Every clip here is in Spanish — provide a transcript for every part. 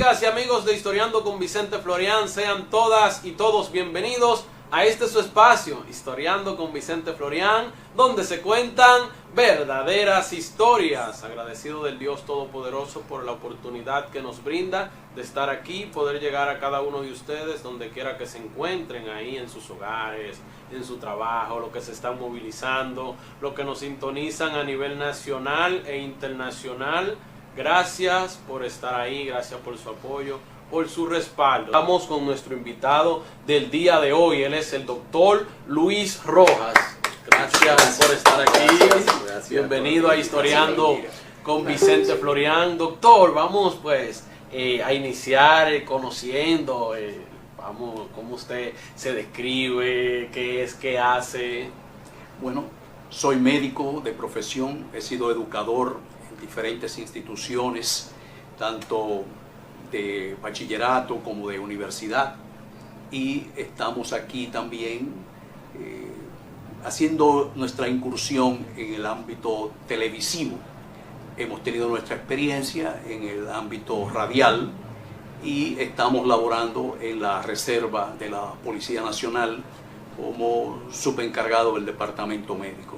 Amigas y amigos de Historiando con Vicente Florian, sean todas y todos bienvenidos a este su espacio, Historiando con Vicente Florian, donde se cuentan verdaderas historias. Agradecido del Dios Todopoderoso por la oportunidad que nos brinda de estar aquí, poder llegar a cada uno de ustedes donde quiera que se encuentren, ahí en sus hogares, en su trabajo, lo que se están movilizando, lo que nos sintonizan a nivel nacional e internacional. Gracias por estar ahí, gracias por su apoyo, por su respaldo. Estamos con nuestro invitado del día de hoy, él es el doctor Luis Rojas. Gracias por estar aquí. Gracias. Bienvenido a Historiando con Vicente Florian. Doctor, vamos pues a iniciar conociendo, vamos, cómo usted se describe, qué es, qué hace. Bueno, soy médico de profesión, he sido educador en diferentes instituciones, tanto de bachillerato como de universidad, y estamos aquí también haciendo nuestra incursión en el ámbito televisivo. Hemos tenido nuestra experiencia en el ámbito radial y estamos laborando en la reserva de la Policía Nacional como subencargado del departamento médico.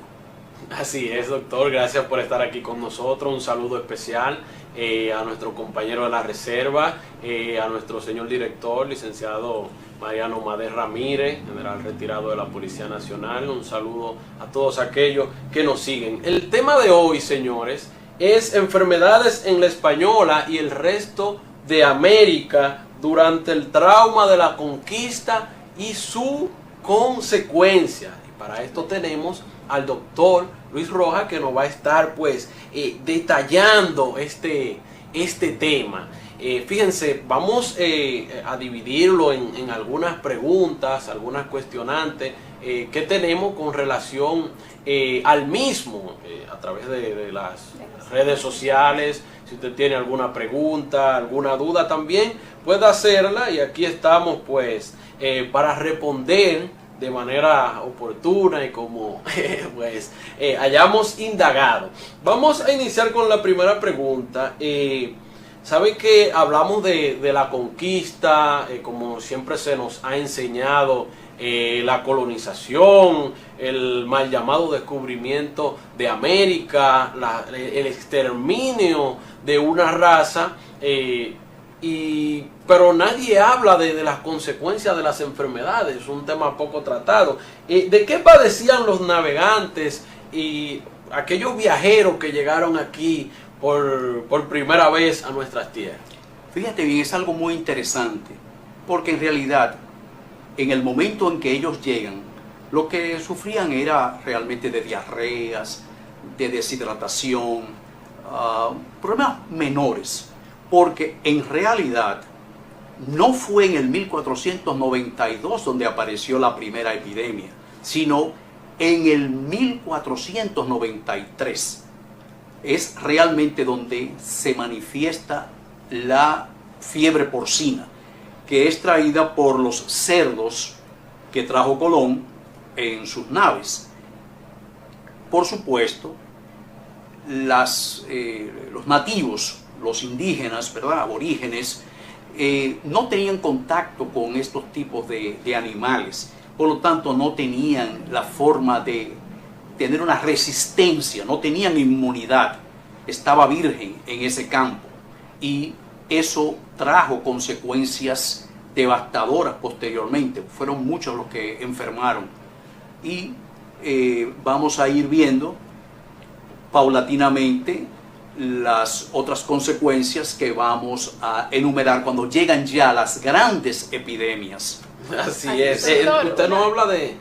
Así es, doctor, gracias por estar aquí con nosotros. Un saludo especial a nuestro compañero de la reserva, a nuestro señor director, licenciado Mariano Madé Ramírez, general retirado de la Policía Nacional. Un saludo a todos aquellos que nos siguen. El tema de hoy, señores, es enfermedades en la Española y el resto de América durante el trauma de la conquista y su consecuencia. Y para esto tenemos al doctor Luis Rojas, que nos va a estar pues detallando este tema. Fíjense, vamos a dividirlo en algunas preguntas, algunas cuestionantes que tenemos con relación al mismo, a través de las redes sociales. Si usted tiene alguna pregunta, alguna duda también puede hacerla, y aquí estamos pues para responder de manera oportuna y como pues hayamos indagado. Vamos a iniciar con la primera pregunta. Saben que hablamos de la conquista, como siempre se nos ha enseñado, la colonización, el mal llamado descubrimiento de América, el exterminio de una raza, pero nadie habla de las consecuencias de las enfermedades, un tema poco tratado. ¿De qué padecían los navegantes y aquellos viajeros que llegaron aquí por primera vez a nuestras tierras? Fíjate bien, es algo muy interesante, porque en realidad, en el momento en que ellos llegan, lo que sufrían era realmente de diarreas, de deshidratación, problemas menores. Porque en realidad no fue en el 1492 donde apareció la primera epidemia, sino en el 1493. Es realmente donde se manifiesta la fiebre porcina, que es traída por los cerdos que trajo Colón en sus naves. Por supuesto, los nativos, los indígenas, ¿verdad?, aborígenes, no tenían contacto con estos tipos de animales, por lo tanto no tenían la forma de tener una resistencia, no tenían inmunidad, estaba virgen en ese campo, y eso trajo consecuencias devastadoras posteriormente. Fueron muchos los que enfermaron, y vamos a ir viendo paulatinamente las otras consecuencias que vamos a enumerar cuando llegan ya las grandes epidemias. Así es. Usted no habla de...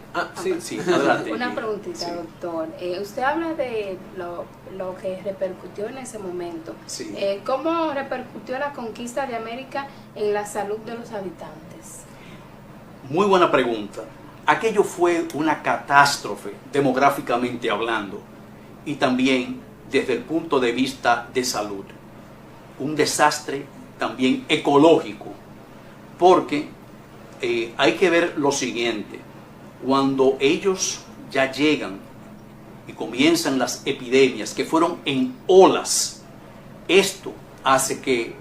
Sí, adelante. Una preguntita, sí, doctor. Usted habla de lo que repercutió en ese momento. Sí. ¿Cómo repercutió la conquista de América en la salud de los habitantes? Muy buena pregunta. Aquello fue una catástrofe, demográficamente hablando, y también desde el punto de vista de salud. Un desastre también ecológico, porque hay que ver lo siguiente: cuando ellos ya llegan y comienzan las epidemias, que fueron en olas, esto hace que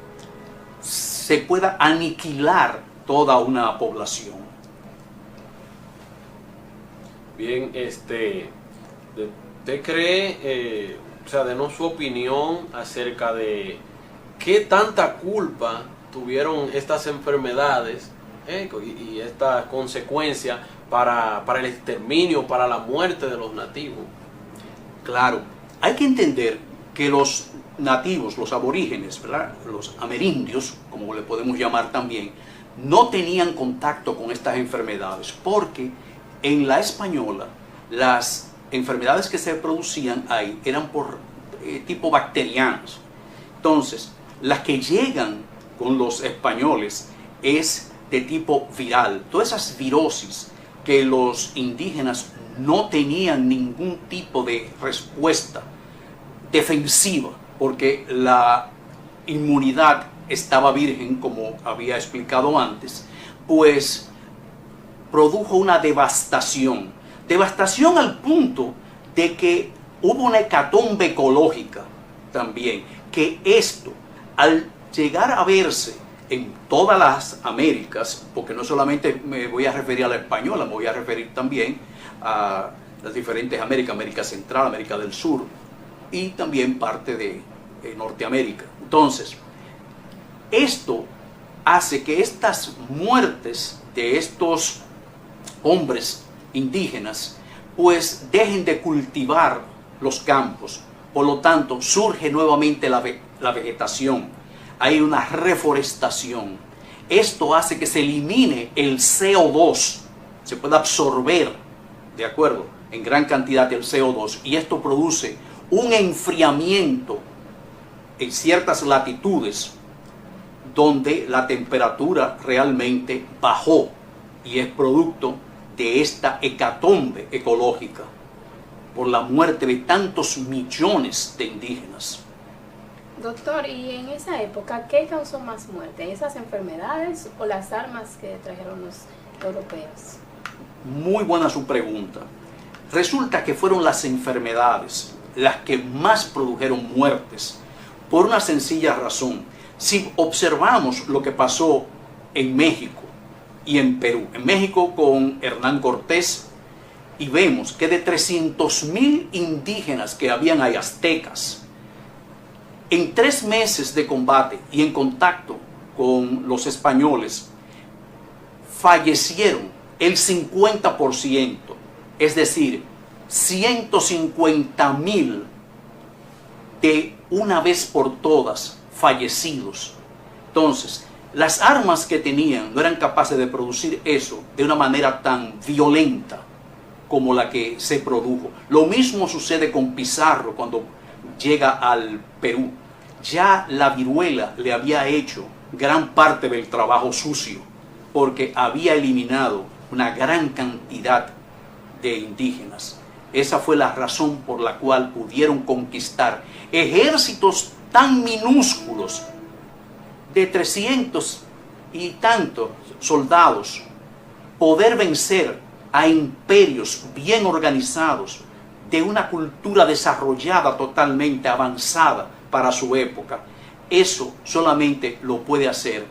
se pueda aniquilar toda una población. Bien, ¿usted cree, o sea, denos su opinión acerca de qué tanta culpa tuvieron estas enfermedades y esta consecuencia para el exterminio, para la muerte de los nativos? Claro, hay que entender que los nativos, los aborígenes, ¿verdad?, los amerindios, como le podemos llamar también, no tenían contacto con estas enfermedades, porque en la española las enfermedades que se producían ahí eran por tipo bacterianas. Entonces, las que llegan con los españoles es de tipo viral. Todas esas virosis que los indígenas no tenían ningún tipo de respuesta defensiva, porque la inmunidad estaba virgen, como había explicado antes, pues produjo una devastación. Devastación al punto de que hubo una hecatombe ecológica también, que esto, al llegar a verse en todas las Américas, porque no solamente me voy a referir a la española, me voy a referir también a las diferentes Américas, América Central, América del Sur y también parte de Norteamérica. Entonces, esto hace que estas muertes de estos hombres indígenas pues dejen de cultivar los campos. Por lo tanto, surge nuevamente la vegetación. Hay una reforestación. Esto hace que se elimine el CO2, se pueda absorber, ¿de acuerdo?, en gran cantidad del CO2, y esto produce un enfriamiento en ciertas latitudes donde la temperatura realmente bajó, y es producto de esta hecatombe ecológica por la muerte de tantos millones de indígenas. Doctor, y en esa época, ¿qué causó más muerte? ¿Esas enfermedades o las armas que trajeron los europeos? Muy buena su pregunta. Resulta que fueron las enfermedades las que más produjeron muertes, por una sencilla razón. Si observamos lo que pasó en México y en Perú, en México con Hernán Cortés, y vemos que de 300,000 indígenas que habían ahí, aztecas, en 3 meses de combate y en contacto con los españoles, fallecieron el 50%, es decir, 150,000 de una vez por todas fallecidos. Entonces, las armas que tenían no eran capaces de producir eso de una manera tan violenta como la que se produjo. Lo mismo sucede con Pizarro cuando llega al Perú. Ya la viruela le había hecho gran parte del trabajo sucio, porque había eliminado una gran cantidad de indígenas. Esa fue la razón por la cual pudieron conquistar ejércitos tan minúsculos de 300 y tantos soldados, poder vencer a imperios bien organizados, de una cultura desarrollada, totalmente avanzada para su época. Eso solamente lo puede hacer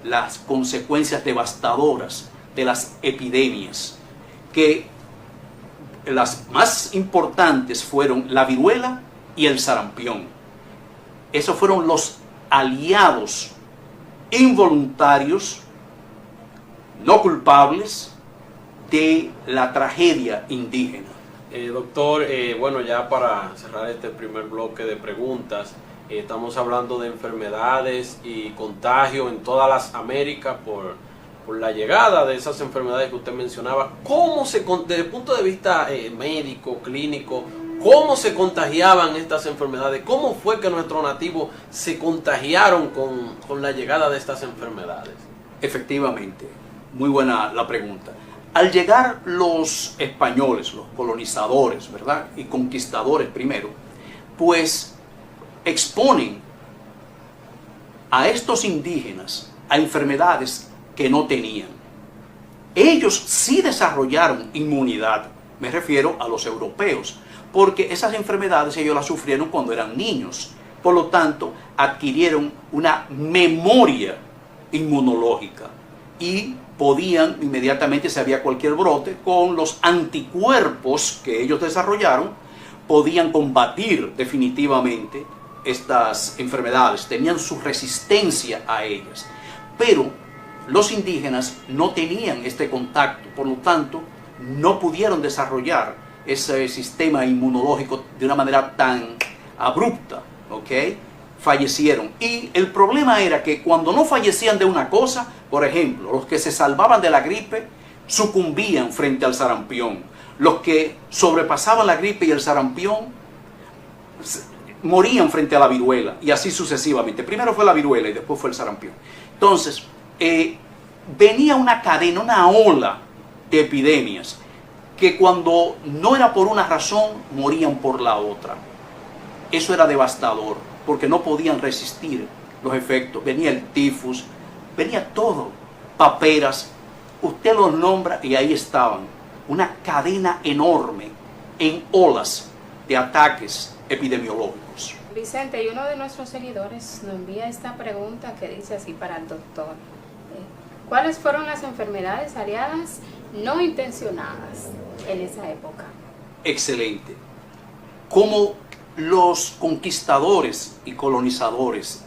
las consecuencias devastadoras de las epidemias, que las más importantes fueron la viruela y el sarampión. Esos fueron los aliados involuntarios, no culpables, de la tragedia indígena. Doctor, bueno, ya para cerrar este primer bloque de preguntas, estamos hablando de enfermedades y contagio en todas las Américas por la llegada de esas enfermedades que usted mencionaba. ¿Cómo desde el punto de vista médico, clínico, cómo se contagiaban estas enfermedades? ¿Cómo fue que nuestros nativos se contagiaron con la llegada de estas enfermedades? Efectivamente, muy buena la pregunta. Al llegar los españoles, los colonizadores, ¿verdad?, y conquistadores primero, pues exponen a estos indígenas a enfermedades que no tenían. Ellos sí desarrollaron inmunidad, me refiero a los europeos, porque esas enfermedades ellos las sufrieron cuando eran niños. Por lo tanto, adquirieron una memoria inmunológica y podían, inmediatamente si había cualquier brote, con los anticuerpos que ellos desarrollaron, podían combatir definitivamente estas enfermedades, tenían su resistencia a ellas. Pero los indígenas no tenían este contacto, por lo tanto, no pudieron desarrollar ese sistema inmunológico de una manera tan abrupta, ¿ok? Fallecieron. Y el problema era que cuando no fallecían de una cosa, por ejemplo, los que se salvaban de la gripe sucumbían frente al sarampión. Los que sobrepasaban la gripe y el sarampión morían frente a la viruela, y así sucesivamente. Primero fue la viruela y después fue el sarampión. Entonces, venía una cadena, una ola de epidemias, que cuando no era por una razón, morían por la otra. Eso era devastador, porque no podían resistir los efectos. Venía el tifus, venía todo, paperas, usted los nombra y ahí estaban. Una cadena enorme en olas de ataques epidemiológicos. Vicente, y uno de nuestros seguidores nos envía esta pregunta que dice así para el doctor. ¿Cuáles fueron las enfermedades aliadas no intencionadas en esa época? Excelente. Como los conquistadores y colonizadores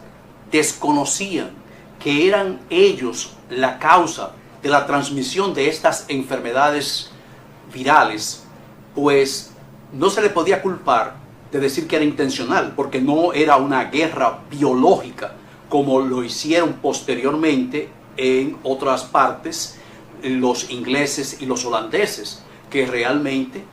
desconocían que eran ellos la causa de la transmisión de estas enfermedades virales, pues no se le podía culpar de decir que era intencional, porque no era una guerra biológica como lo hicieron posteriormente en otras partes los ingleses y los holandeses, que realmente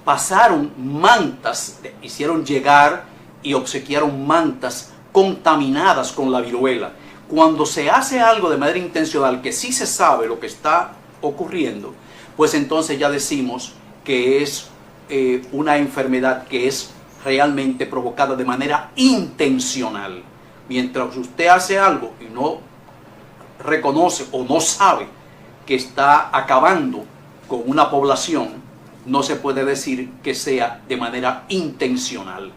pasaron mantas, hicieron llegar y obsequiaron mantas contaminadas con la viruela. Cuando se hace algo de manera intencional, que sí se sabe lo que está ocurriendo, pues entonces ya decimos que es una enfermedad que es realmente provocada de manera intencional. Mientras usted hace algo y no reconoce o no sabe que está acabando con una población, no se puede decir que sea de manera intencional.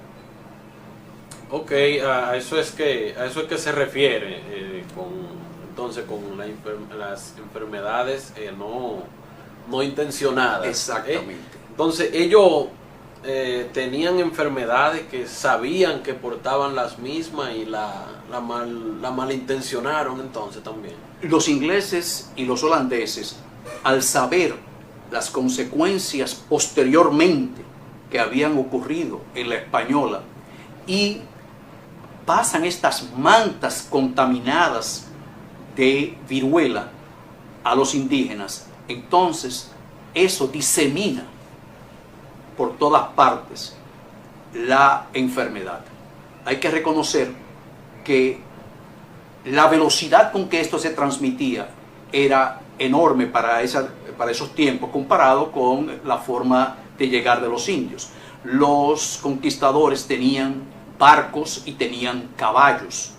Ok, a eso es que se refiere entonces con las enfermedades no intencionadas. Exactamente. Entonces ellos tenían enfermedades que sabían que portaban las mismas y la malintencionaron entonces también. Los ingleses y los holandeses, al saber las consecuencias posteriormente que habían ocurrido en la española, y pasan estas mantas contaminadas de viruela a los indígenas, entonces eso disemina por todas partes la enfermedad. Hay que reconocer que la velocidad con que esto se transmitía era enorme para esos tiempos, comparado con la forma de llegar de los indios. Los conquistadores tenían barcos y tenían caballos.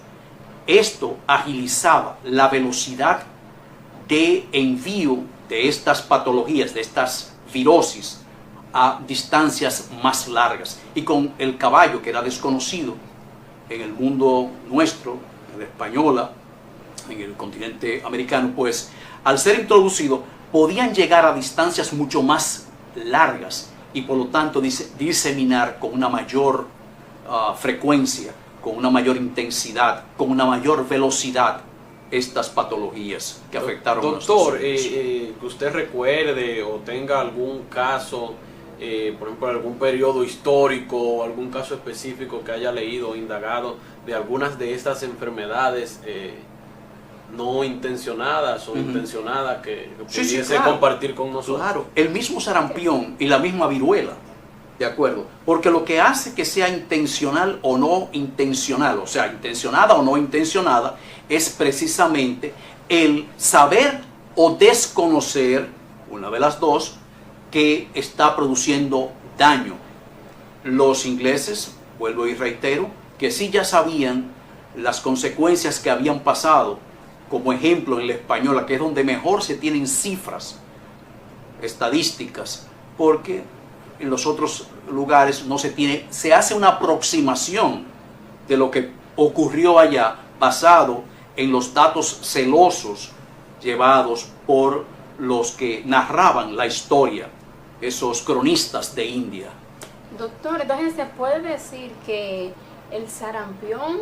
Esto agilizaba la velocidad de envío de estas patologías, de estas virosis, a distancias más largas. Y con el caballo, que era desconocido en el mundo nuestro, en la española, en el continente americano, pues al ser introducido podían llegar a distancias mucho más largas y por lo tanto diseminar con una mayor frecuencia, con una mayor intensidad, con una mayor velocidad estas patologías que afectaron a nuestros Doctor, que usted recuerde o tenga algún caso, por ejemplo, algún periodo histórico, algún caso específico que haya leído o indagado de algunas de estas enfermedades no intencionadas o intencionadas que pudiese claro, compartir con nosotros. Claro, el mismo sarampión y la misma viruela, ¿de acuerdo? Porque lo que hace que sea intencional o no intencional, o sea, intencionada o no intencionada, es precisamente el saber o desconocer, una de las dos, que está produciendo daño. Los ingleses, vuelvo y reitero, que sí ya sabían las consecuencias que habían pasado, como ejemplo en la española, que es donde mejor se tienen cifras estadísticas, porque en los otros lugares no se tiene, se hace una aproximación de lo que ocurrió allá basado en los datos celosos llevados por los que narraban la historia, esos cronistas de India. Doctor, entonces se puede decir que el sarampión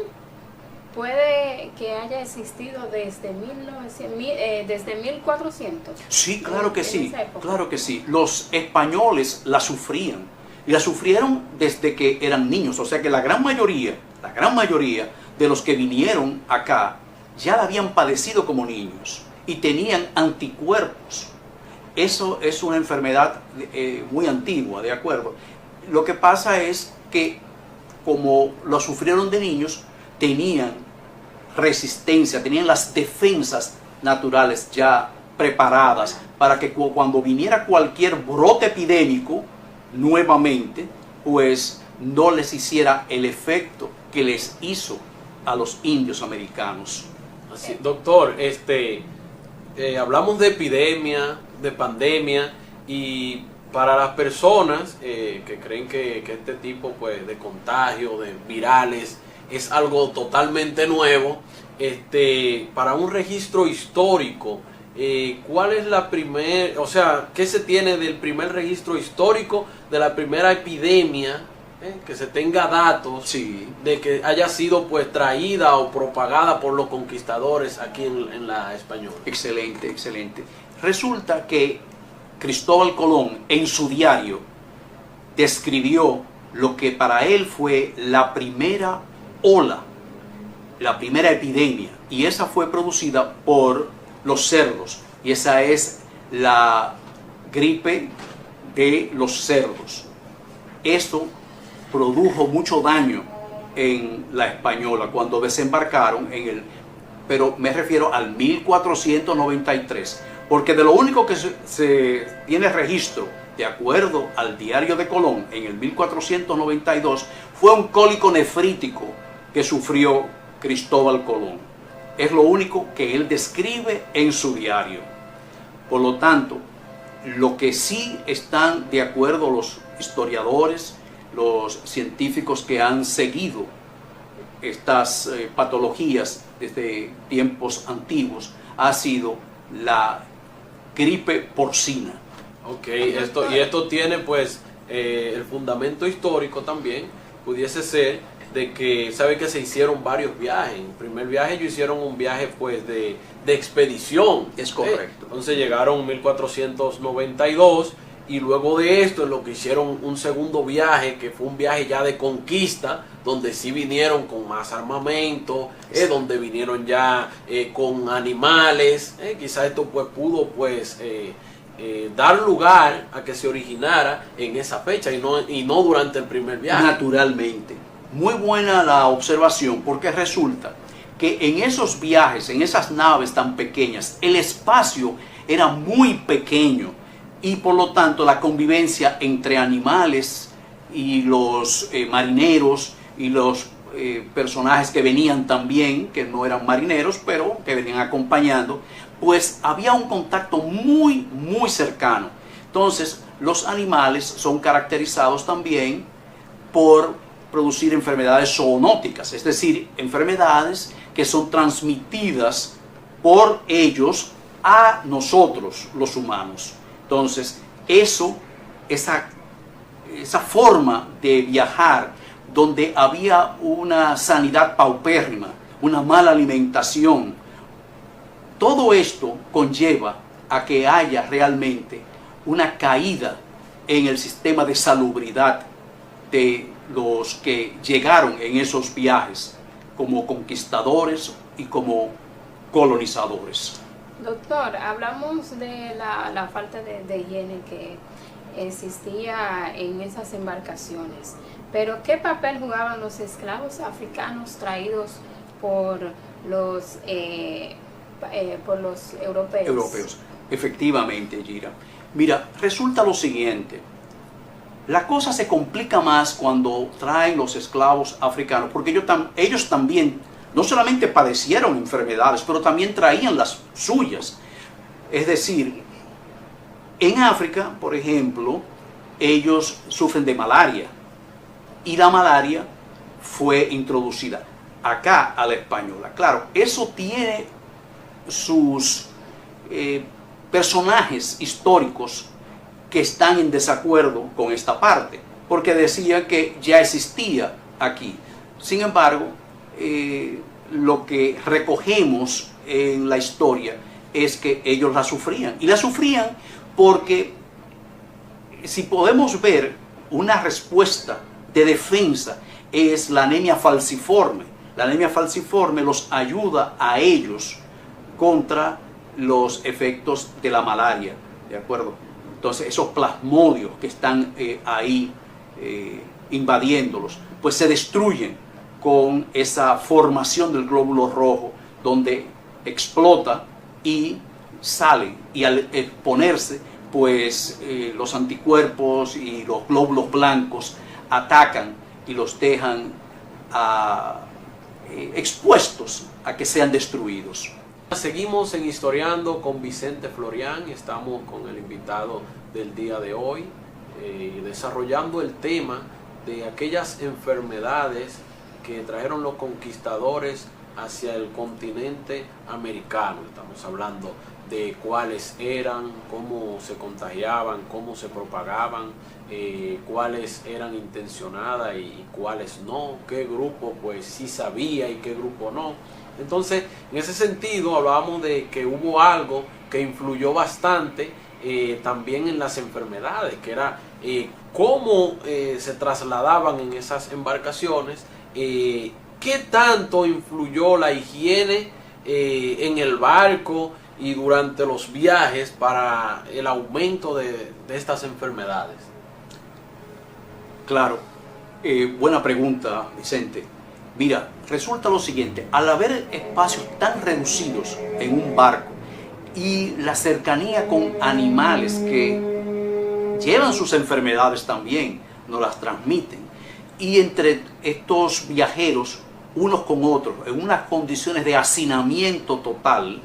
puede que haya existido desde 1400. Sí, claro que en sí, esa época. claro que sí. Los españoles la sufrían, y la sufrieron desde que eran niños, o sea que la gran mayoría de los que vinieron acá ya la habían padecido como niños y tenían anticuerpos. Eso es una enfermedad muy antigua, ¿de acuerdo? Lo que pasa es que como lo sufrieron de niños, tenían resistencia, tenían las defensas naturales ya preparadas para que cuando viniera cualquier brote epidémico nuevamente, pues no les hiciera el efecto que les hizo a los indios americanos. Así, doctor, hablamos de epidemia, de pandemia, y para las personas que creen que este tipo pues, de contagio, de virales, es algo totalmente nuevo, para un registro histórico, ¿cuál es la primera, o sea, qué se tiene del primer registro histórico, de la primera epidemia, que se tenga datos Sí. de que haya sido pues traída o propagada por los conquistadores aquí en la Española? Excelente, excelente. Resulta que Cristóbal Colón en su diario describió lo que para él fue la primera ola, la primera epidemia, y esa fue producida por los cerdos, y esa es la gripe de los cerdos. Esto produjo mucho daño en la Española cuando desembarcaron pero me refiero al 1493, porque de lo único que se tiene registro, de acuerdo al diario de Colón, en el 1492, fue un cólico nefrítico que sufrió Cristóbal Colón. Es lo único que él describe en su diario. Por lo tanto, lo que sí están de acuerdo los historiadores, los científicos que han seguido estas patologías desde tiempos antiguos, ha sido la gripe porcina. Ok, esto tiene pues el fundamento histórico también, pudiese ser de que sabe que se hicieron varios viajes. En el primer viaje ellos hicieron un viaje pues de expedición. Es correcto. Entonces llegaron en 1492 y luego de esto es lo que hicieron un segundo viaje, que fue un viaje ya de conquista, donde sí vinieron con más armamento, donde vinieron ya con animales. Quizás esto pues pudo pues dar lugar a que se originara en esa fecha y no durante el primer viaje. Naturalmente. Muy buena la observación, porque resulta que en esos viajes, en esas naves tan pequeñas, el espacio era muy pequeño y por lo tanto la convivencia entre animales y los marineros y los personajes que venían también, que no eran marineros, pero que venían acompañando, pues había un contacto muy, muy cercano. Entonces, los animales son caracterizados también por producir enfermedades zoonóticas, es decir, enfermedades que son transmitidas por ellos a nosotros, los humanos. Entonces, esa forma de viajar, donde había una sanidad paupérrima, una mala alimentación, todo esto conlleva a que haya realmente una caída en el sistema de salubridad de los que llegaron en esos viajes como conquistadores y como colonizadores. Doctor, hablamos de la falta de higiene que existía en esas embarcaciones, pero ¿qué papel jugaban los esclavos africanos traídos por los europeos? Efectivamente, Gira. Mira, resulta lo siguiente. La cosa se complica más cuando traen los esclavos africanos, porque ellos también no solamente padecieron enfermedades, pero también traían las suyas. Es decir, en África, por ejemplo, ellos sufren de malaria, y la malaria fue introducida. acá a la española. Claro, eso tiene sus personajes históricos que están en desacuerdo con esta parte, porque decían que ya existía aquí. Sin embargo, lo que recogemos en la historia es que ellos la sufrían, y la sufrían porque, si podemos ver, una respuesta de defensa es la anemia falciforme. La anemia falciforme los ayuda a ellos contra los efectos de la malaria, ¿de acuerdo? Entonces esos plasmodios que están ahí invadiéndolos, pues se destruyen con esa formación del glóbulo rojo, donde explota y sale, y al exponerse, pues los anticuerpos y los glóbulos blancos atacan y los dejan expuestos a que sean destruidos. Seguimos en Historiando con Vicente Florián y estamos con el invitado del día de hoy, desarrollando el tema de aquellas enfermedades que trajeron los conquistadores hacia el continente americano. Estamos hablando de cuáles eran, cómo se contagiaban, cómo se propagaban, cuáles eran intencionadas y cuáles no, qué grupo pues sí sabía y qué grupo no. Entonces, en ese sentido hablábamos de que hubo algo que influyó bastante también en las enfermedades, que era cómo se trasladaban en esas embarcaciones, qué tanto influyó la higiene en el barco y durante los viajes para el aumento de estas enfermedades. Claro, buena pregunta, Vicente. Mira, resulta lo siguiente: al haber espacios tan reducidos en un barco y la cercanía con animales que llevan sus enfermedades también, nos las transmiten, y entre estos viajeros, unos con otros, en unas condiciones de hacinamiento total,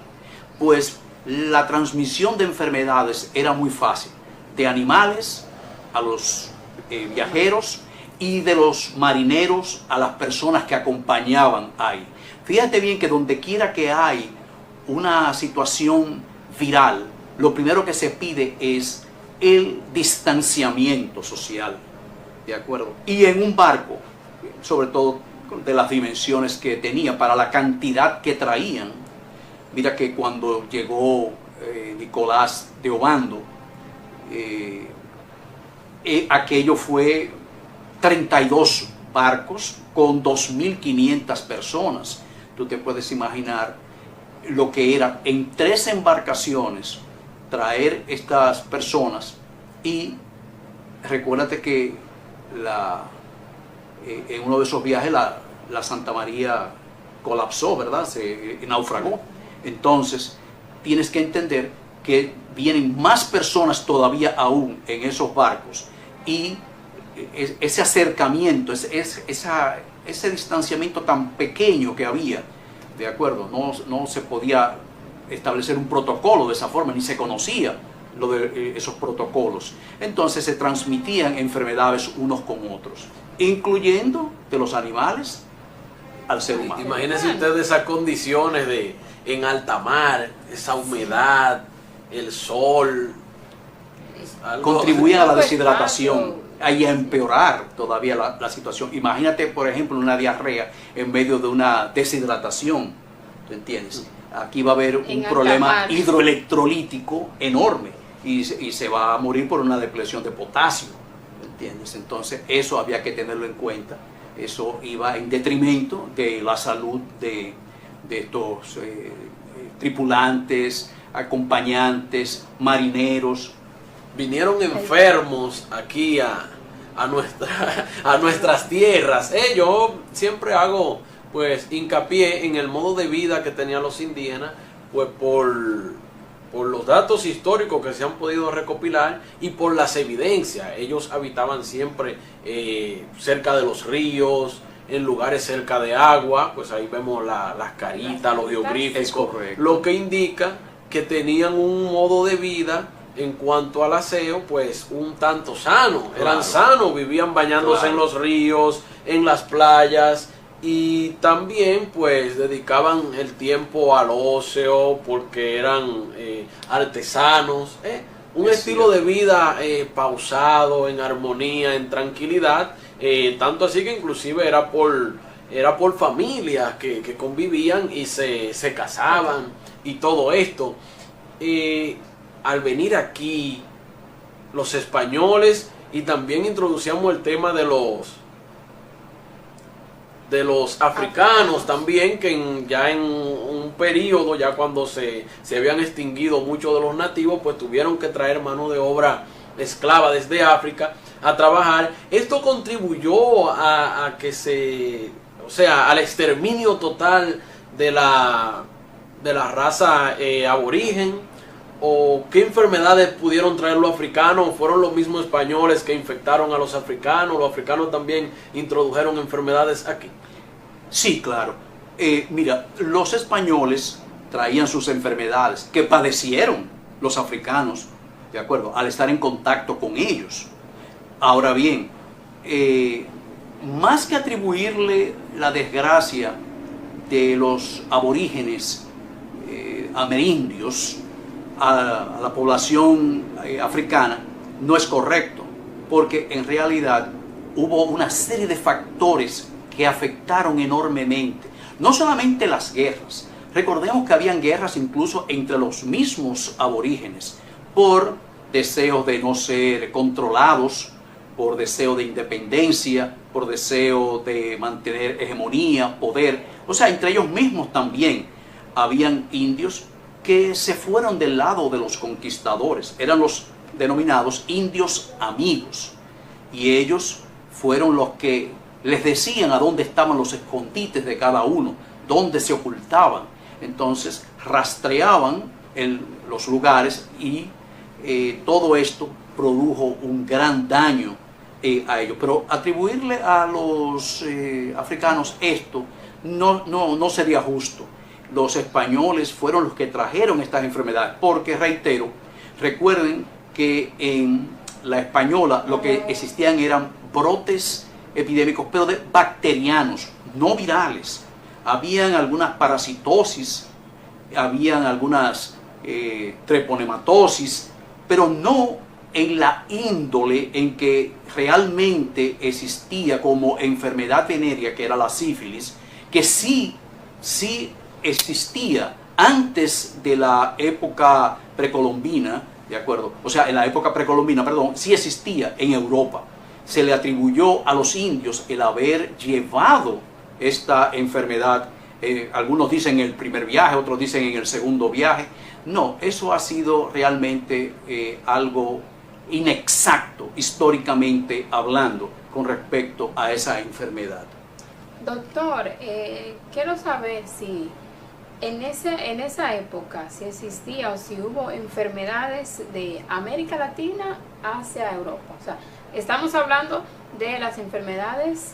pues la transmisión de enfermedades era muy fácil, de animales a los viajeros, y de los marineros a las personas que acompañaban ahí. Fíjate bien que donde quiera que hay una situación viral, lo primero que se pide es el distanciamiento social, ¿de acuerdo? Y en un barco, sobre todo de las dimensiones que tenía, para la cantidad que traían. Mira que cuando llegó Nicolás de Obando, aquello fue 32 barcos con 2.500 personas. Tú te puedes imaginar lo que era en 3 embarcaciones traer estas personas. Y recuérdate que en uno de esos viajes la Santa María colapsó, ¿verdad? Se naufragó. Entonces tienes que entender que vienen más personas todavía aún en esos barcos, y ese acercamiento, ese distanciamiento tan pequeño que había, ¿de acuerdo? No se podía establecer un protocolo de esa forma, ni se conocía lo de esos protocolos. Entonces se transmitían enfermedades unos con otros, incluyendo de los animales al ser humano. Imagínense ustedes esas condiciones en alta mar, esa humedad, el sol, contribuían a la deshidratación y a empeorar todavía la situación. Imagínate, por ejemplo, una diarrea en medio de una deshidratación, ¿te entiendes? Aquí va a haber un problema hidroelectrolítico enorme y se va a morir por una depresión de potasio, ¿me entiendes? Entonces eso había que tenerlo en cuenta. Eso iba en detrimento de la salud de estos tripulantes, acompañantes, marineros. Vinieron enfermos aquí a nuestras tierras. Yo siempre hago pues hincapié en el modo de vida que tenían los indígenas, pues por los datos históricos que se han podido recopilar y por las evidencias. Ellos habitaban siempre cerca de los ríos, en lugares cerca de agua, pues ahí vemos las caritas, los geográficos, lo que indica que tenían un modo de vida en cuanto al aseo, pues un tanto sano, eran sanos, vivían bañándose en los ríos, en las playas, y también pues dedicaban el tiempo al ocio porque eran artesanos, un estilo de vida pausado, en armonía, en tranquilidad, tanto así que inclusive era por familias que convivían y se casaban y todo esto. Al venir aquí los españoles, y también introducíamos el tema de los africanos también, que ya en un periodo, ya cuando se habían extinguido muchos de los nativos, pues tuvieron que traer mano de obra esclava desde África a trabajar. Esto contribuyó a que al exterminio total de la raza aborigen. ¿O qué enfermedades pudieron traer los africanos? ¿Fueron los mismos españoles que infectaron a los africanos? ¿Los africanos también introdujeron enfermedades aquí? Sí, claro. Mira, los españoles traían sus enfermedades que padecieron los africanos, ¿de acuerdo? Al estar en contacto con ellos. Ahora bien, más que atribuirle la desgracia de los aborígenes amerindios a la población africana, no es correcto, porque en realidad hubo una serie de factores que afectaron enormemente, no solamente las guerras. Recordemos que habían guerras incluso entre los mismos aborígenes, por deseos de no ser controlados, por deseo de independencia, por deseo de mantener hegemonía, poder. O sea, entre ellos mismos también habían indios que se fueron del lado de los conquistadores. Eran los denominados indios amigos, y ellos fueron los que les decían a dónde estaban los escondites de cada uno, dónde se ocultaban. Entonces rastreaban los lugares, y todo esto produjo un gran daño a ellos. Pero atribuirle a los africanos esto no sería justo. Los españoles fueron los que trajeron estas enfermedades, porque, reitero, recuerden que en la española lo que existían eran brotes epidémicos, pero de bacterianos, no virales. Habían algunas parasitosis, habían algunas treponematosis, pero no en la índole en que realmente existía como enfermedad venérea, que era la sífilis, que sí existía antes de la época precolombina, ¿de acuerdo? O sea, en la época precolombina, perdón, sí existía en Europa. Se le atribuyó a los indios el haber llevado esta enfermedad. Algunos dicen en el primer viaje, otros dicen en el segundo viaje. No, eso ha sido realmente algo inexacto, históricamente hablando, con respecto a esa enfermedad. Doctor, quiero saber si en esa época si existía o si hubo enfermedades de América Latina hacia Europa. O sea, estamos hablando de las enfermedades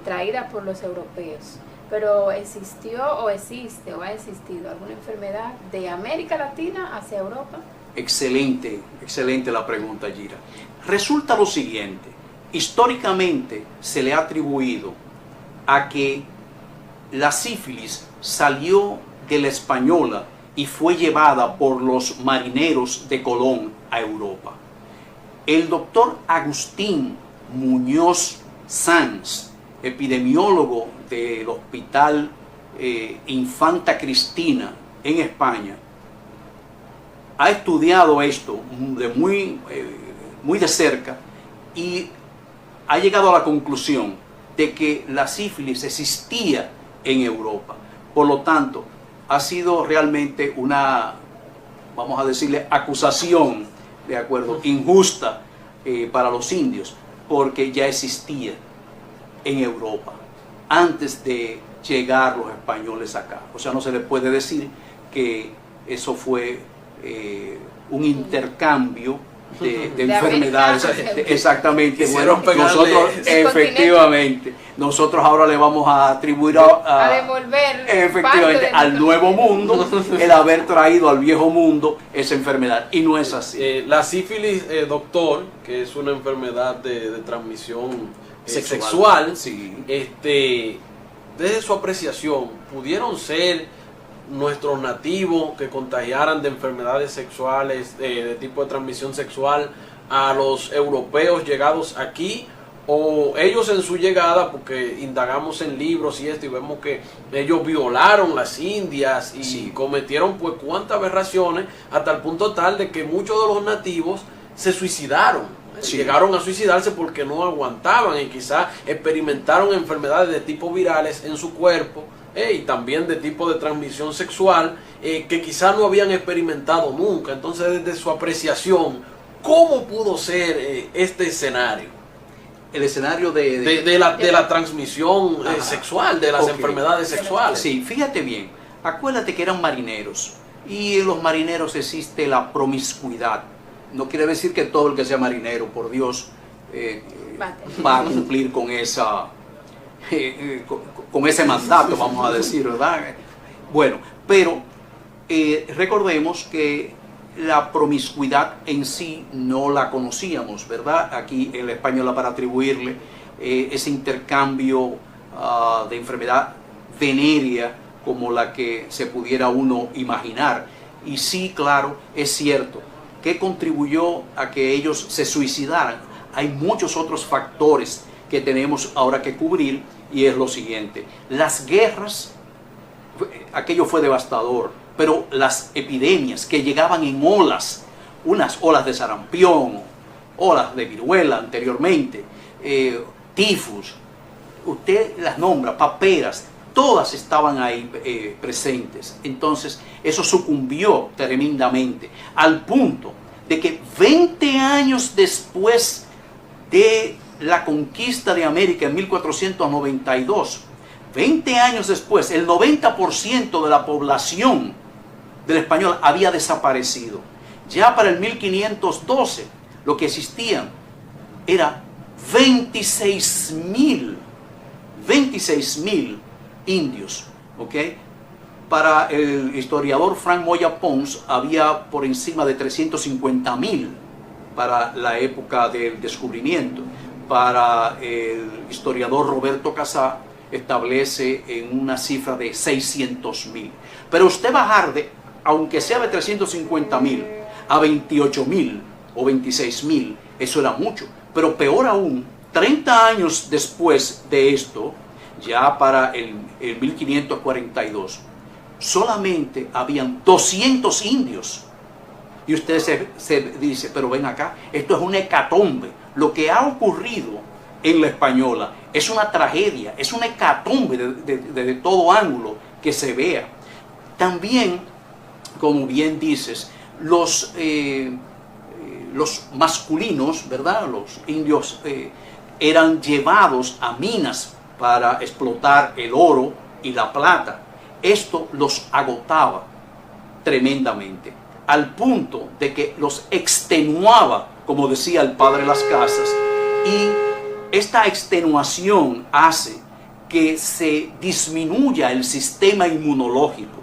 traídas por los europeos, pero ¿existió o existe o ha existido alguna enfermedad de América Latina hacia Europa? Excelente la pregunta, Gira. Resulta lo siguiente: históricamente se le ha atribuido a que la sífilis salió de la española y fue llevada por los marineros de Colón a Europa. El doctor Agustín Muñoz Sanz, epidemiólogo del Hospital Infanta Cristina en España, ha estudiado esto muy de cerca y ha llegado a la conclusión de que la sífilis existía en Europa. Por lo tanto, ha sido realmente una, vamos a decirle, acusación, de acuerdo, injusta para los indios, porque ya existía en Europa antes de llegar los españoles acá. O sea, no se le puede decir que eso fue un intercambio de enfermedades. Exactamente. Bueno, nosotros efectivamente, nosotros ahora le vamos a atribuir a devolver efectivamente al nuevo mundo el haber traído al viejo mundo esa enfermedad, y no es así. La sífilis, doctor, que es una enfermedad de transmisión sexual, sí. desde su apreciación, ¿pudieron ser nuestros nativos que contagiaran de enfermedades sexuales, de tipo de transmisión sexual, a los europeos llegados aquí? O ellos en su llegada, porque indagamos en libros y esto y vemos que ellos violaron las Indias y Sí. cometieron pues cuantas aberraciones, hasta el punto tal de que muchos de los nativos se suicidaron. Sí. Llegaron a suicidarse porque no aguantaban y quizás experimentaron enfermedades de tipo virales en su cuerpo y también de tipo de transmisión sexual que quizás no habían experimentado nunca. Entonces, desde su apreciación, ¿cómo pudo ser este escenario? El escenario De la transmisión sexual, de las Ok. enfermedades sexuales. Sí, fíjate bien, acuérdate que eran marineros y en los marineros existe la promiscuidad. No quiere decir que todo el que sea marinero, por Dios, va a cumplir con con ese mandato, vamos a decir, ¿verdad? Bueno, pero recordemos que la promiscuidad en sí no la conocíamos, ¿verdad? Aquí en la española, para atribuirle ese intercambio de enfermedad venérea como la que se pudiera uno imaginar. Y sí, claro, es cierto. ¿Qué contribuyó a que ellos se suicidaran? Hay muchos otros factores que tenemos ahora que cubrir, y es lo siguiente: las guerras, aquello fue devastador, pero las epidemias que llegaban en olas, unas olas de sarampión, olas de viruela anteriormente, tifus, usted las nombra, paperas, todas estaban ahí presentes. Entonces eso sucumbió tremendamente, al punto de que 20 años después de la conquista de América en 1492, 20 años después, el 90% de la población del español había desaparecido. Ya para el 1512 lo que existían era 26.000 indios, ¿ok? Para el historiador Frank Moya Pons había por encima de 350.000 para la época del descubrimiento. Para el historiador Roberto Casá establece en una cifra de 600.000. Pero usted bajar de, aunque sea de 350.000 a 28.000 o 26.000, eso era mucho. Pero peor aún, 30 años después de esto, ya para el 1542, solamente habían 200 indios. Y usted se dice, pero ven acá, esto es una hecatombe. Lo que ha ocurrido en la española es una tragedia, es una hecatombe de todo ángulo que se vea. También, como bien dices, los masculinos, ¿verdad? Los indios eran llevados a minas para explotar el oro y la plata. Esto los agotaba tremendamente, al punto de que los extenuaba, como decía el padre Las Casas, y esta extenuación hace que se disminuya el sistema inmunológico.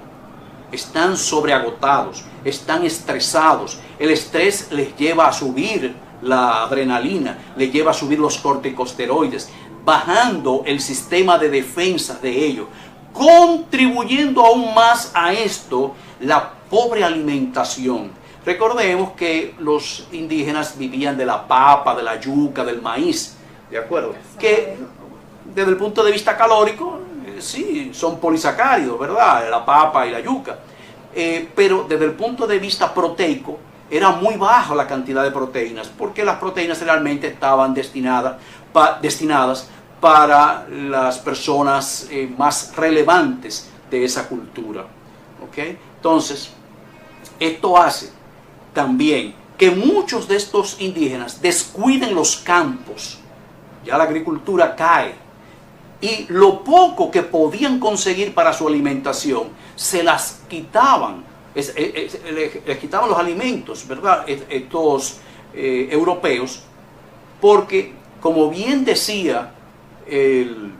Están sobreagotados, están estresados, el estrés les lleva a subir la adrenalina, les lleva a subir los corticosteroides, bajando el sistema de defensa de ellos, contribuyendo aún más a esto la pobre alimentación. Recordemos que los indígenas vivían de la papa, de la yuca, del maíz, ¿de acuerdo? Que desde el punto de vista calórico, sí, son polisacáridos, ¿verdad? La papa y la yuca. Pero desde el punto de vista proteico, era muy baja la cantidad de proteínas, porque las proteínas realmente estaban destinadas para las personas más relevantes de esa cultura. ¿Ok? Entonces, esto hace también que muchos de estos indígenas descuiden los campos. Ya la agricultura cae. Y lo poco que podían conseguir para su alimentación, se las quitaban. Les quitaban los alimentos, ¿verdad? Estos europeos, porque, como bien decía el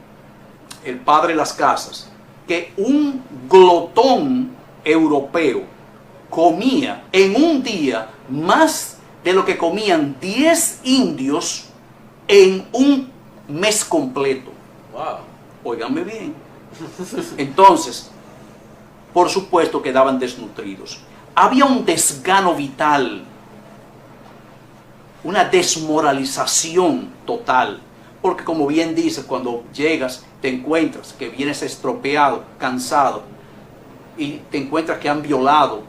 padre Las Casas, que un glotón europeo comía en un día más de lo que comían 10 indios en un mes completo. Wow. Óiganme bien, Entonces, por supuesto, quedaban desnutridos. Había un desgano vital, una desmoralización total, porque como bien dices, cuando llegas te encuentras que vienes estropeado, cansado, y te encuentras que han violado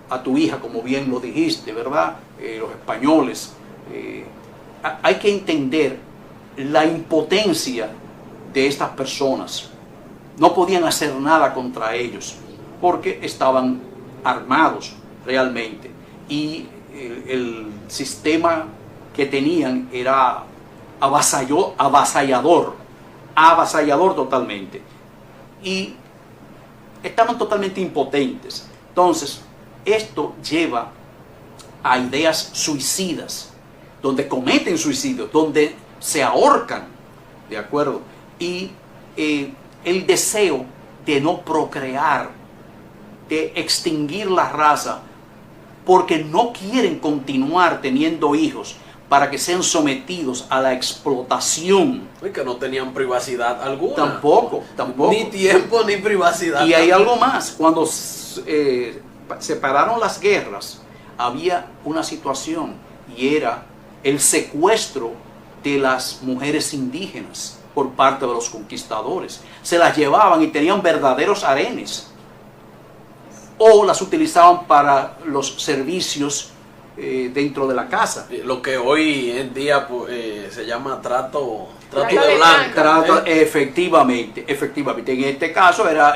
a tu hija, como bien lo dijiste, ¿verdad? Los españoles. Hay que entender la impotencia de estas personas. No podían hacer nada contra ellos, porque estaban armados realmente. Y el sistema que tenían era avasallador totalmente. Y estaban totalmente impotentes. Entonces, esto lleva a ideas suicidas, donde cometen suicidios, donde se ahorcan, ¿de acuerdo? Y el deseo de no procrear, de extinguir la raza, porque no quieren continuar teniendo hijos para que sean sometidos a la explotación. Y que no tenían privacidad alguna. Tampoco. Ni tiempo ni privacidad. Y hay algo más. Cuando se pararon las guerras, había una situación, y era el secuestro de las mujeres indígenas por parte de los conquistadores. Se las llevaban y tenían verdaderos harenes, o las utilizaban para los servicios dentro de la casa. Lo que hoy en día se llama trato Trata de de blanca. blanca. Efectivamente. En este caso era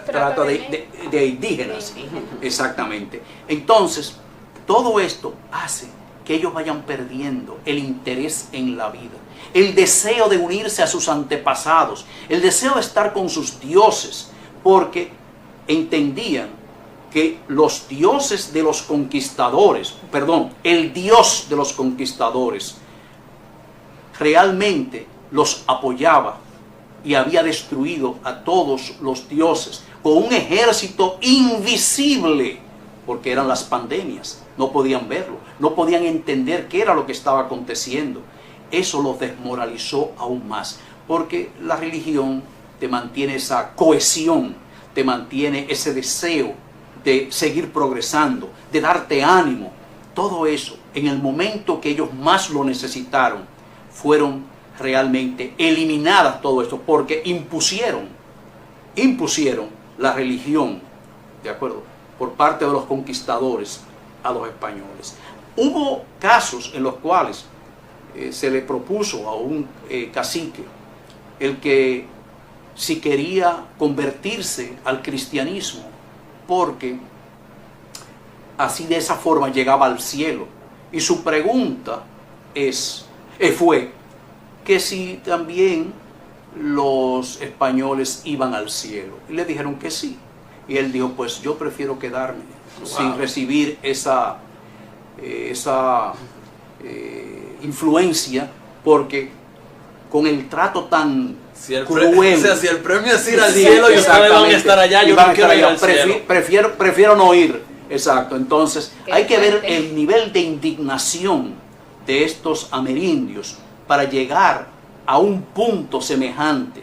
trata de indígenas. Exactamente. Entonces, todo esto hace que ellos vayan perdiendo el interés en la vida, el deseo de unirse a sus antepasados, el deseo de estar con sus dioses, porque entendían que los dioses de los conquistadores, el Dios de los conquistadores, realmente los apoyaba y había destruido a todos los dioses con un ejército invisible, porque eran las pandemias, no podían verlo, no podían entender qué era lo que estaba aconteciendo. Eso los desmoralizó aún más, porque la religión te mantiene esa cohesión, te mantiene ese deseo de seguir progresando, de darte ánimo. Todo eso, en el momento que ellos más lo necesitaron, fueron realmente eliminadas todo esto, porque impusieron la religión, ¿de acuerdo?, por parte de los conquistadores a los españoles. Hubo casos en los cuales se le propuso a un cacique el que si quería convertirse al cristianismo, porque así de esa forma llegaba al cielo. Y su pregunta fue que si también los españoles iban al cielo. Y le dijeron que sí. Y él dijo, pues yo prefiero quedarme sin recibir esa influencia, porque con el trato tan cruel. O sea, si el premio es ir al cielo y ustedes van a estar allá, yo no quiero ir al cielo. Prefiero no ir. Exacto. Entonces hay que ver el nivel de indignación de estos amerindios para llegar a un punto semejante,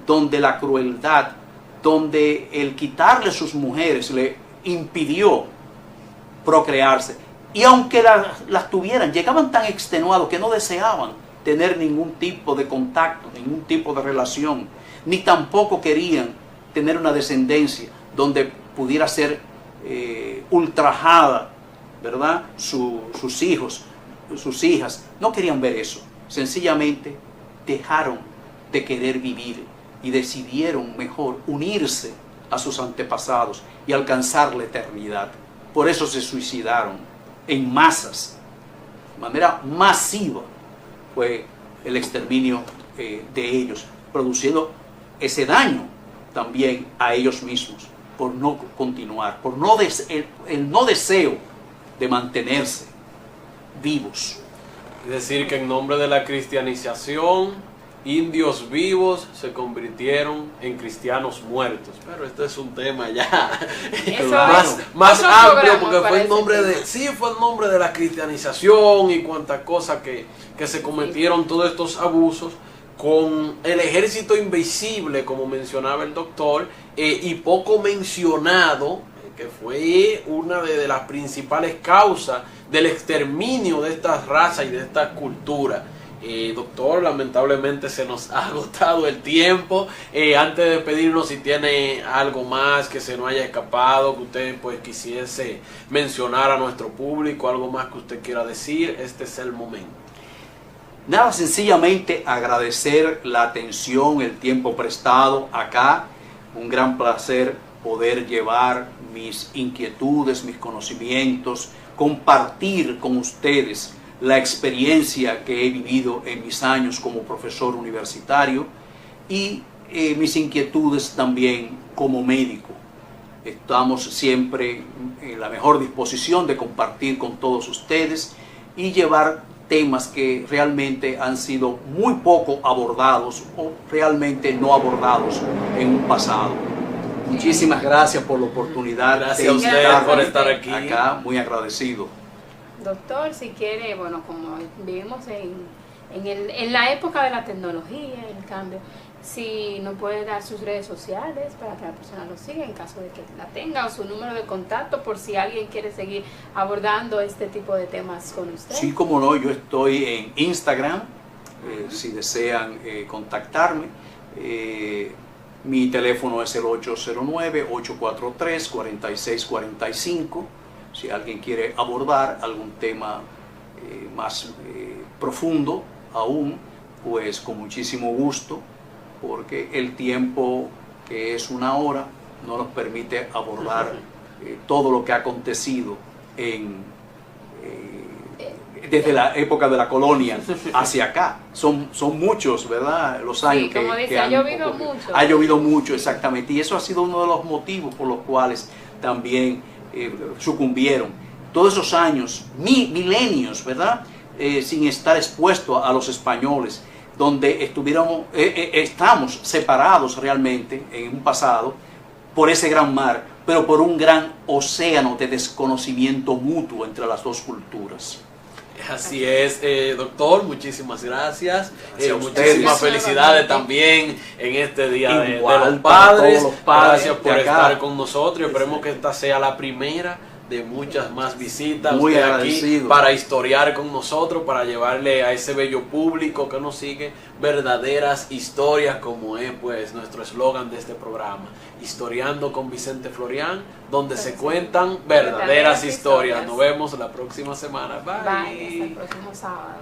donde la crueldad, donde el quitarle sus mujeres le impidió procrearse. Y aunque las tuvieran, llegaban tan extenuados que no deseaban tener ningún tipo de contacto, ningún tipo de relación, ni tampoco querían tener una descendencia donde pudiera ser ultrajada, ¿verdad?, sus hijos, sus hijas. No querían ver eso. Sencillamente dejaron de querer vivir y decidieron mejor unirse a sus antepasados y alcanzar la eternidad. Por eso se suicidaron en masas, de manera masiva. Fue el exterminio de ellos, produciendo ese daño también a ellos mismos, por no continuar, por el no deseo de mantenerse vivos. Es decir, que en nombre de la cristianización, indios vivos se convirtieron en cristianos muertos. Pero este es un tema ya más amplio, porque fue en nombre fue en nombre de la cristianización y cuantas cosas que se cometieron, todos estos abusos, con el ejército invisible, como mencionaba el doctor, y poco mencionado, que fue una de las principales causas del exterminio de estas razas y de estas culturas. Doctor, lamentablemente se nos ha agotado el tiempo. Antes de despedirnos, si tiene algo más que se nos haya escapado, que usted pues quisiese mencionar a nuestro público, algo más que usted quiera decir, este es el momento. Nada, sencillamente agradecer la atención, el tiempo prestado acá. Un gran placer poder llevar mis inquietudes, mis conocimientos, compartir con ustedes la experiencia que he vivido en mis años como profesor universitario y mis inquietudes también como médico. Estamos siempre en la mejor disposición de compartir con todos ustedes y llevar temas que realmente han sido muy poco abordados o realmente no abordados en un pasado. Muchísimas gracias por la oportunidad. Gracias a ustedes por estar aquí. Acá, muy agradecido. Doctor, si quiere, bueno, como vivimos en la época de la tecnología, el cambio, si nos puede dar sus redes sociales para que la persona lo siga en caso de que la tenga, o su número de contacto por si alguien quiere seguir abordando este tipo de temas con usted. Sí, como no, yo estoy en Instagram, si desean contactarme. Mi teléfono es el 809-843-4645. Si alguien quiere abordar algún tema más profundo aún, pues con muchísimo gusto, porque el tiempo, que es una hora, no nos permite abordar todo lo que ha acontecido desde la época de la colonia hacia acá. Son muchos, ¿verdad? Los años sí, como dice, ha llovido mucho. Ha llovido mucho, exactamente. Y eso ha sido uno de los motivos por los cuales también sucumbieron. Todos esos años, milenios, ¿verdad? Sin estar expuestos a los españoles, donde estamos separados realmente en un pasado por ese gran mar, pero por un gran océano de desconocimiento mutuo entre las dos culturas. Así es, doctor, muchísimas gracias. ustedes. Muchísimas felicidades también en este día de Igual los padres. todos los padres Gracias por de acá. estar con nosotros y esperemos que esta sea la primera de muchas más visitas. Muy Usted agradecido. aquí para historiar con nosotros, para llevarle a ese bello público que nos sigue verdaderas historias, como es pues nuestro eslogan de este programa, Historiando con Vicente Florián, donde se cuentan verdaderas historias. Nos vemos la próxima semana. Bye. Bye, hasta el próximo sábado.